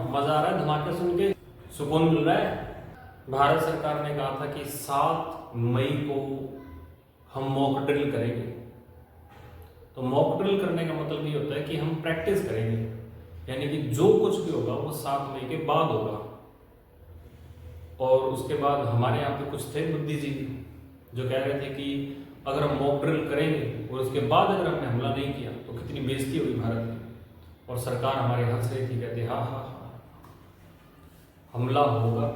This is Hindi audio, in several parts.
मजा आ रहा है धमाके सुन के, सुकून मिल रहा है। भारत सरकार ने कहा था कि 7 मई को हम मॉक ड्रिल करेंगे। तो मॉक ड्रिल करने का मतलब ये होता है कि हम प्रैक्टिस करेंगे, यानी कि जो कुछ भी होगा वो 7 मई के बाद होगा। और उसके बाद हमारे यहाँ पे कुछ थे बुद्धिजीवी जो कह रहे थे कि अगर हम मॉक ड्रिल करेंगे और उसके बाद अगर हमने हमला नहीं किया तो कितनी बेइज्जती होगी भारत की। और सरकार हमारे हंस रही थी, कहते हाँ हाँ हाँ हमला होगा,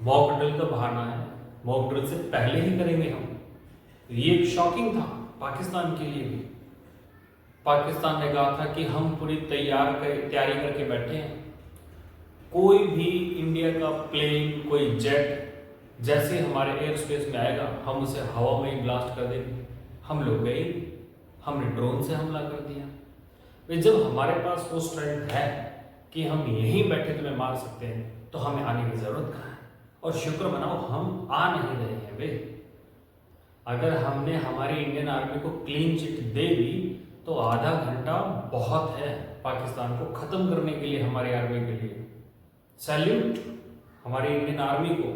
मॉक ड्रिल का बहाना है, मॉक ड्रिल से पहले ही करेंगे हम। ये एक शॉकिंग था पाकिस्तान के लिए भी। पाकिस्तान ने कहा था कि हम पूरी तैयारी करके बैठे हैं, कोई भी इंडिया का प्लेन, कोई जेट जैसे हमारे एयर स्पेस में आएगा हम उसे हवा में ही ब्लास्ट कर देंगे। हम लोग गए, हमने ड्रोन से हमला कर दिया। वे जब हमारे पास वो स्ट्रेंथ है कि हम यहीं बैठे तुम्हें मार सकते हैं तो हमें आने की जरूरत कहाँ है। और शुक्र मनाओ हम आ नहीं रहे हैं वे। अगर हमने हमारी इंडियन आर्मी को क्लीन चिट दे दी तो आधा घंटा बहुत है पाकिस्तान को खत्म करने के लिए, हमारी आर्मी के लिए। सैल्यूट हमारी इंडियन आर्मी को,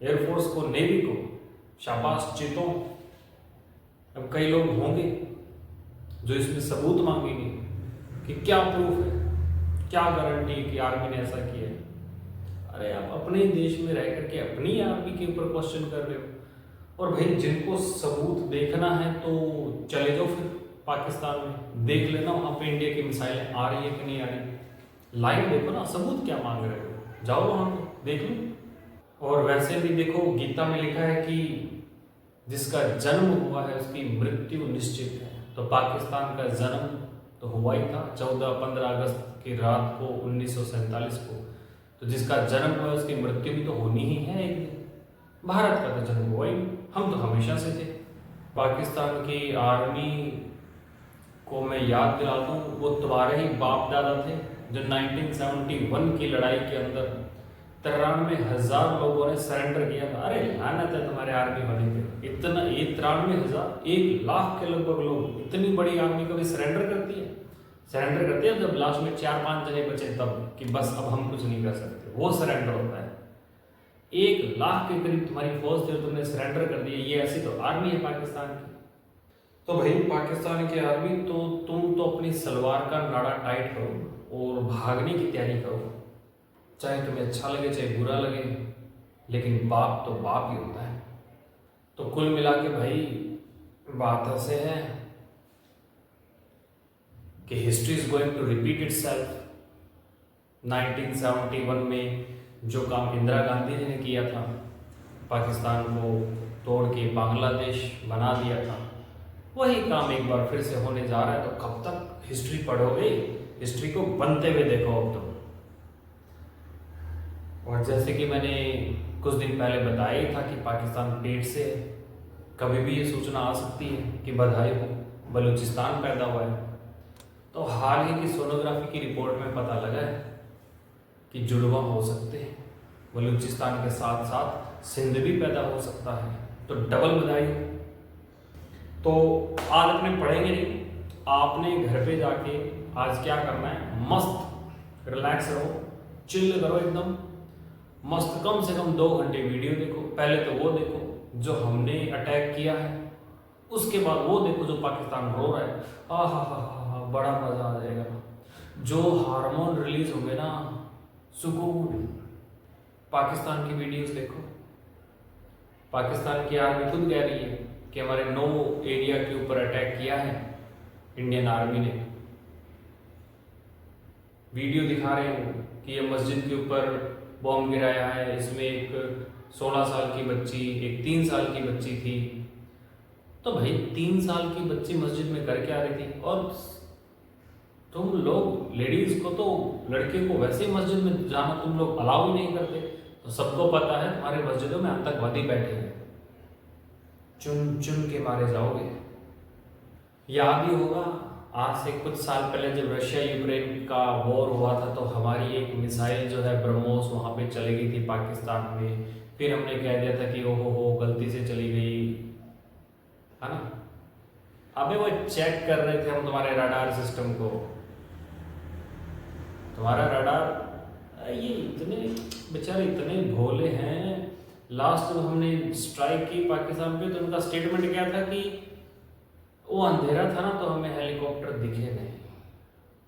एयरफोर्स को, नेवी को, शाबाश चेतों। अब कई लोग होंगे जो इसमें सबूत मांगेंगे कि क्या प्रूफ है, क्या गारंटी कि आर्मी ने ऐसा किया है। अरे आप अपने देश में रह करके अपनी आर्मी के ऊपर क्वेश्चन कर रहे हो। और भाई जिनको सबूत देखना है तो चले जाओ फिर पाकिस्तान में, देख लेना वहां पे इंडिया की मिसाइलें आ रही है कि नहीं आ रही। लाइव देखो ना, सबूत क्या मांग रहे हो, जाओ वहां पे देख लो। और वैसे भी देखो गीता में लिखा है कि जिसका जन्म हुआ है उसकी मृत्यु निश्चित है। तो पाकिस्तान का जन्म तो हुआ ही था 14-15 अगस्त की रात को 1947 को। तो जिसका जन्म हुआ उसकी मृत्यु भी तो होनी ही है एक दिन। भारत का तो जन्म हुआ ही, हम तो हमेशा से थे। पाकिस्तान की आर्मी को मैं याद दिला दूं, वो तुम्हारे ही बाप दादा थे जो 1971 की लड़ाई के अंदर 93,000 लोगों ने सरेंडर किया था। अरे लानत है तुम्हारे आर्मी वाले पे, इतना 93,000, 1 लाख के लगभग लोग, इतनी बड़ी आर्मी कभी सरेंडर करती है? सरेंडर करती है जब लास्ट में 4-5 जने बचे तब, कि बस अब हम कुछ नहीं कर सकते, वो सरेंडर होता है। 1 लाख के करीब तुम्हारी फौज थी और तुमने सरेंडर कर दिया, ये ऐसी तो आर्मी है पाकिस्तान की। तो भाई पाकिस्तान की आर्मी तो तुम तो अपनी सलवार का नाड़ा टाइट करो और भागने की तैयारी करो, चाहे तुम्हें अच्छा लगे चाहे बुरा लगे, लेकिन बाप तो बाप ही होता है। तो कुल मिला के भाई बात ऐसे है कि history is going to repeat itself. 1971 में जो काम इंदिरा गांधी जी ने किया था, पाकिस्तान को तोड़ के बांग्लादेश बना दिया था, वही काम एक बार फिर से होने जा रहा है। तो कब तक हिस्ट्री पढ़ोगे? हिस्ट्री को बनते हुए देखो अब तो। और जैसे कि मैंने कुछ दिन पहले बताया ही था कि पाकिस्तान पेट से कभी भी ये सूचना आ सकती है कि बधाई हो, बलूचिस्तान पैदा हुआ है। तो हाल ही की सोनोग्राफी की रिपोर्ट में पता लगा है कि जुड़वा हो सकते हैं, बलूचिस्तान के साथ साथ सिंध भी पैदा हो सकता है। तो डबल बधाई। तो आज अपने पढ़ेंगे नहीं, आपने घर पे जाके आज क्या करना है, मस्त रिलैक्स रहो, चिल करो एकदम मस्त। कम से कम 2 घंटे वीडियो देखो। पहले तो वो देखो जो हमने अटैक किया है, उसके बाद वो देखो जो पाकिस्तान रो रहा है। हा, बड़ा मजा आ जाएगा। जो हार्मोन रिलीज होंगे ना, सुकून। पाकिस्तान की वीडियोस देखो। पाकिस्तान की आर्मी खुद कह रही है कि हमारे 9 एरिया के ऊपर अटैक किया है इंडियन आर्मी ने। वीडियो दिखा रहे हैं कि ये मस्जिद के ऊपर बॉम्ब गिराया है, इसमें एक 16 साल की बच्ची, एक 3 साल की बच्ची थी। तो भाई 3 साल की बच्ची मस्जिद में कर क्या रही थी? और तुम लोग लेडीज को, तो लड़के को वैसे ही मस्जिद में जाना तुम लोग अलाउ ही नहीं करते। तो सबको पता है तुम्हारे मस्जिदों में आतंकवादी बैठे हैं, चुन चुन के मारे जाओगे। याद ही होगा आज से कुछ साल पहले जब रशिया यूक्रेन का वॉर हुआ था, तो हमारी एक मिसाइल जो है ब्रह्मोस वहाँ पे चली गई थी पाकिस्तान में। फिर हमने कह दिया था कि ओहो हो गलती से चली गई, है ना। अबे वो चेक कर रहे थे हम तुम्हारे रडार सिस्टम को। तुम्हारा रडार ये इतने बेचारे इतने भोले हैं। लास्ट में हमने स्ट्राइक की पाकिस्तान पे तो उनका स्टेटमेंट क्या था कि वो अंधेरा था ना तो हमें हेलीकॉप्टर दिखे नहीं।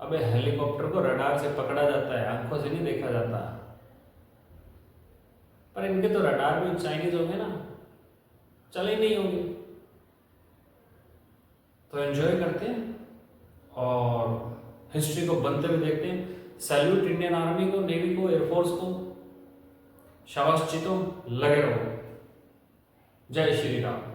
अबे हेलीकॉप्टर को रडार से पकड़ा जाता है, आंखों से नहीं देखा जाता। पर इनके तो रडार भी चाइनीज होंगे ना, चले ही नहीं होंगे। तो एंजॉय करते हैं और हिस्ट्री को बनते हुए देखते हैं। सैल्यूट इंडियन आर्मी को, नेवी को, एयरफोर्स को, शाबाश चीतो, लगे रहो। जय श्री राम।